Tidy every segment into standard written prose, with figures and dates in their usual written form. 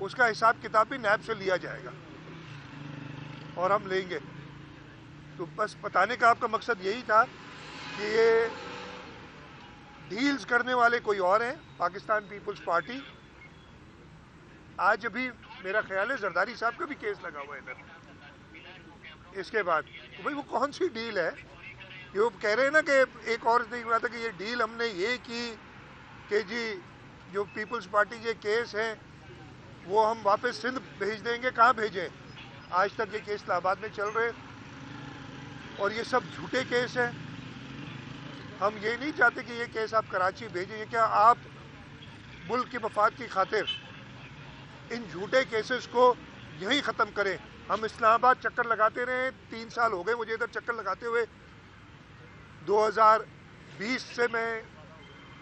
اس کا حساب کتاب بھی نیب سے لیا جائے گا اور ہم لیں گے. تو بس بتانے کا آپ کا مقصد یہی تھا کہ یہ ڈیلز کرنے والے کوئی اور ہیں. پاکستان پیپلز پارٹی آج ابھی میرا خیال ہے زرداری صاحب کا بھی کیس لگا ہوا ہے ادھر. اس کے بعد تو بھائی وہ کون سی ڈیل ہے؟ یہ وہ کہہ رہے ہیں نا کہ ایک اور نہیں ہوا تھا کہ یہ ڈیل ہم نے یہ کی کہ جی جو پیپلز پارٹی کے کیس ہیں وہ ہم واپس سندھ بھیج دیں گے. کہاں بھیجیں؟ آج تک یہ کیس الہ آباد میں چل رہے اور یہ سب جھوٹے کیس ہیں. ہم یہ نہیں چاہتے کہ یہ کیس آپ کراچی بھیجیں. یہ کیا آپ ملک کے مفاد کی خاطر ان جھوٹے کیسز کو یہیں ختم کریں؟ ہم اسلام آباد چکر لگاتے رہے. 3 سال ہو گئے مجھے ادھر چکر لگاتے ہوئے. 2020 سے میں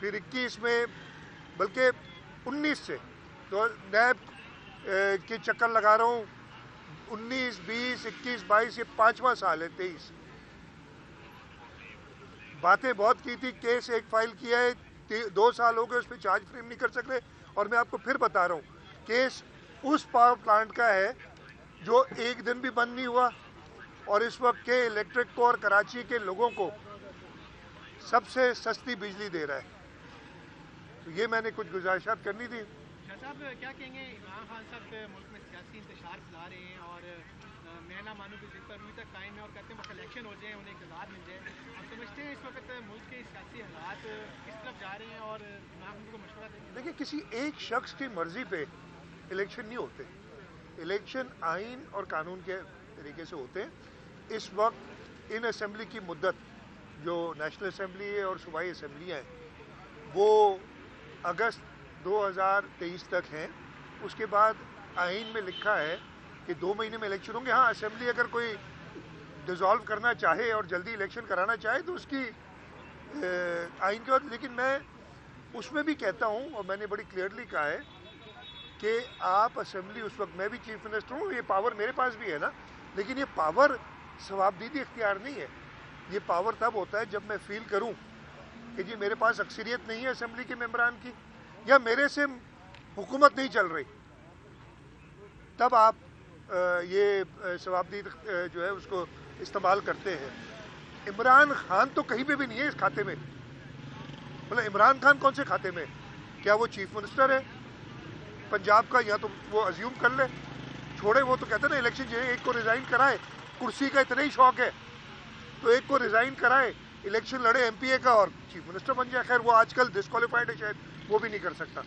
پھر 21 میں بلکہ 19 سے تو نیب کے چکر لگا رہا ہوں. 19 20 21 22 یہ 5واں سال ہے. 23 باتیں بہت کی تھی. کیس ایک فائل کیا ہے 2 سال ہو گئے اس پہ چارج فریم نہیں کر سکتے. اور میں آپ کو پھر بتا رہا ہوں کیس اس پاور پلانٹ کا ہے جو ایک دن بھی بند نہیں ہوا اور اس وقت کے الیکٹرک کو اور کراچی کے لوگوں کو سب سے سستی بجلی دے رہا ہے. تو یہ میں نے کچھ گزارشات کرنی تھی. شاہ صاحب کیا کہیں گے؟ عمران خان صاحب ملک میں سیاسی انتشار پھیلا رہے ہیں اور میں نہ مانوں کی ضد پر ابھی تک قائم ہے اور کہتے ہیں بس الیکشن ہو جائیں انہیں اقتدار مل جائے. آپ سمجھتے ہیں اس وقت ملک کے سیاسی حالات کس طرف جا رہے ہیں اور عمران خان کو مشورہ دیں گے؟ دیکھیں کسی ایک شخص کی مرضی پہ الیکشن نہیں ہوتے. الیکشن آئین اور قانون کے طریقے سے ہوتے ہیں. اس وقت ان اسمبلی کی مدت جو نیشنل اسمبلی ہے اور صوبائی اسمبلیاں ہیں وہ اگست 2023 تک ہیں. اس کے بعد آئین میں لکھا ہے کہ 2 مہینے میں الیکشن ہوں گے. ہاں اسمبلی اگر کوئی ڈیزالو کرنا چاہے اور جلدی الیکشن کرانا چاہے تو اس کی آئین کے بعد. لیکن میں اس میں بھی کہتا ہوں اور میں نے بڑی کلیئرلی کہا ہے کہ آپ اسمبلی اس وقت میں بھی چیف منسٹر ہوں یہ پاور میرے پاس بھی ہے نا. لیکن یہ پاور ثوابدیدی اختیار نہیں ہے. یہ پاور تب ہوتا ہے جب میں فیل کروں کہ جی میرے پاس اکثریت نہیں ہے اسمبلی کے ممبران کی یا میرے سے حکومت نہیں چل رہی. تب آپ یہ ثوابدید جو ہے اس کو استعمال کرتے ہیں. عمران خان تو کہیں پہ بھی نہیں ہے اس کھاتے میں. مطلب عمران خان کون سے کھاتے میں؟ کیا وہ چیف منسٹر ہے پنجاب کا؟ یا تو وہ ازیوم کر لے چھوڑے. وہ تو کہتے ہیں نا الیکشن جو ہے ایک کو ریزائن کرائے. کرسی کا اتنا ہی شوق ہے تو ایک کو ریزائن کرائے الیکشن لڑے ایم پی اے کا اور چیف منسٹر بن جائے. خیر وہ آج کل ڈسکوالیفائڈ ہے شاید وہ بھی نہیں کر سکتا.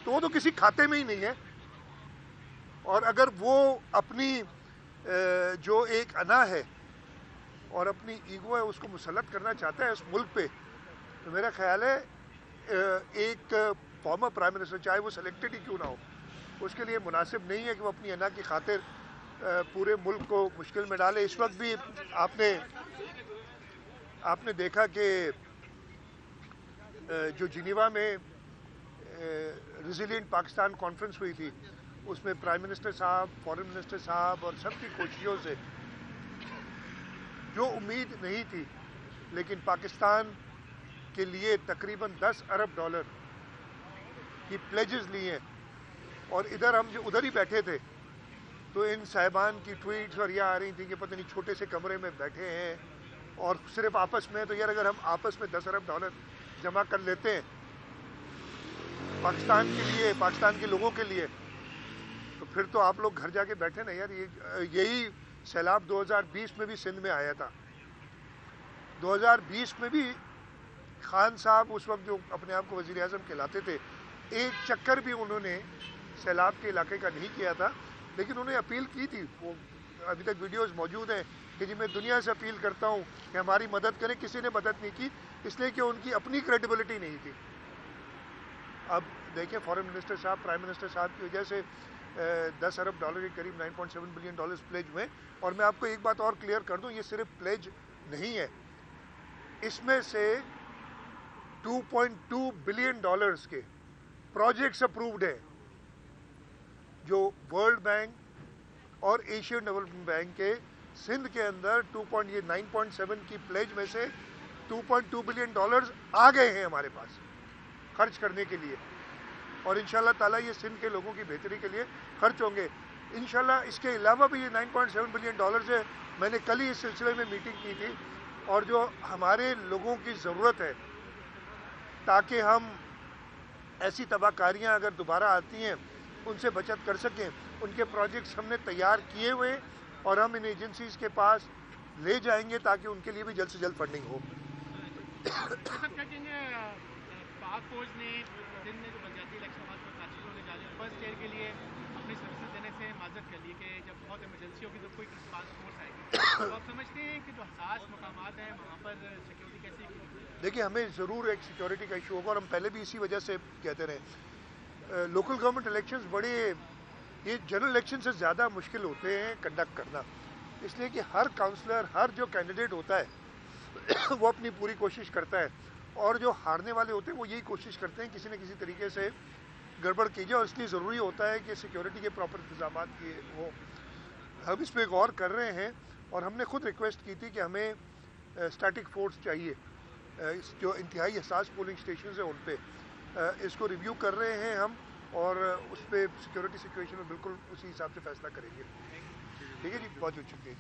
تو وہ تو کسی کھاتے میں ہی نہیں ہے. اور اگر وہ اپنی جو ایک انا ہے اور اپنی ایگو ہے اس کو مسلط کرنا چاہتا ہے اس ملک پہ تو میرا خیال ہے ایک فارمر پرائم منسٹر چاہے وہ سلیکٹڈ ہی کیوں نہ ہو اس کے لیے مناسب نہیں ہے کہ وہ اپنی انا کی خاطر پورے ملک کو مشکل میں ڈالے. اس وقت بھی آپ نے دیکھا کہ جو جنیوا میں ریزیلینٹ پاکستان کانفرنس ہوئی تھی اس میں پرائم منسٹر صاحب فارن منسٹر صاحب اور سب کی کوششوں سے جو امید نہیں تھی لیکن پاکستان کے لیے تقریباً $10 ارب کی پلیجز لی ہیں. اور ادھر ہم جو ادھر ہی بیٹھے تھے تو ان صاحبان کی ٹویٹس اور یہ آ رہی تھیں کہ پتہ نہیں چھوٹے سے کمرے میں بیٹھے ہیں اور صرف آپس میں. تو یار اگر ہم آپس میں $10 ارب جمع کر لیتے ہیں پاکستان کے لیے پاکستان کے لوگوں کے لیے تو پھر تو آپ لوگ گھر جا کے بیٹھے نا یار. یہی سیلاب 2020 میں بھی سندھ میں آیا تھا. 2020 میں بھی خان صاحب اس وقت جو اپنے آپ کو وزیر اعظم کہلاتے تھے ایک چکر بھی انہوں نے سیلاب کے علاقے کا نہیں کیا تھا. لیکن انہوں نے اپیل کی تھی. وہ ابھی تک ویڈیوز موجود ہیں کہ جی میں دنیا سے اپیل کرتا ہوں کہ ہماری مدد کریں. کسی نے مدد نہیں کی اس لیے کہ ان کی اپنی کریڈیبلٹی نہیں تھی. اب دیکھیں فارن منسٹر صاحب پرائم منسٹر صاحب کی وجہ سے $10 ارب کے قریب $9.7 بلین پلیج ہوئے. اور میں آپ کو ایک بات اور کلیئر کر دوں یہ صرف پلیج نہیں ہے. اس میں سے $2.2 بلین کے پروجیکٹس اپرووڈ ہیں جو ورلڈ بینک اور ایشین ڈیولپمنٹ بینک کے سندھ کے اندر 9.7 کی پلیج میں سے $2.2 بلین آ گئے ہیں ہمارے پاس خرچ کرنے کے لیے. اور انشاءاللہ تعالیٰ یہ سندھ کے لوگوں کی بہتری کے لیے خرچ ہوں گے انشاءاللہ. اس کے علاوہ بھی یہ $9.7 بلین ہے. میں نے کل ہی اس سلسلے میں میٹنگ کی تھی, اور جو ہمارے لوگوں کی ضرورت ہے تاکہ ہم ایسی تباہ کاریاں اگر دوبارہ آتی ہیں ان سے بچت کر سکیں, ان کے پروجیکٹس ہم نے تیار کیے ہوئے اور ہم ان ایجنسیز کے پاس لے جائیں گے تاکہ ان کے لیے بھی جلد سے جلد فنڈنگ ہو. سر کیا کہیں گے پاک فوج نے دن میں جو بلدیاتی الیکشن میں کراچی ہونے جا رہے ہیں فرسٹ ایئر کے لیے اپنی سروسز دینے سے معذرت کر لی کہ جب بہت ایمرجنسی ہوگی تو کوئی رسپانس فورس آئے گی, تو آپ سمجھتے ہیں کہ جو حساس مقامات ہیں وہاں پر سیکورٹی کیسی کی؟ دیکھیے ہمیں ضرور ایک سیکورٹی کا ایشو ہوگا, اور ہم پہلے بھی اسی وجہ سے کہتے رہے لوکل گورنمنٹ الیکشنز بڑے یہ جنرل الیکشن سے زیادہ مشکل ہوتے ہیں کنڈکٹ کرنا, اس لیے کہ ہر کاؤنسلر ہر جو کینڈیڈیٹ ہوتا ہے وہ اپنی پوری کوشش کرتا ہے, اور جو ہارنے والے ہوتے ہیں وہ یہی کوشش کرتے ہیں کسی نہ کسی طریقے سے گڑبڑ کی جائے, اور اس لیے ضروری ہوتا ہے کہ سیکورٹی کے پراپر انتظامات کیے ہوں. ہم اس پہ غور کر رہے ہیں, اور ہم نے خود ریکویسٹ کی تھی کہ ہمیں اسٹیٹک فورس چاہیے جو انتہائی حساس پولنگ اسٹیشنز ہیں ان پہ. اس کو ریویو کر رہے ہیں ہم, اور اس پہ سیکورٹی سچویشن میں بالکل اسی حساب سے فیصلہ کریں گے. ٹھیک ہے جی, بہت بہت شکریہ.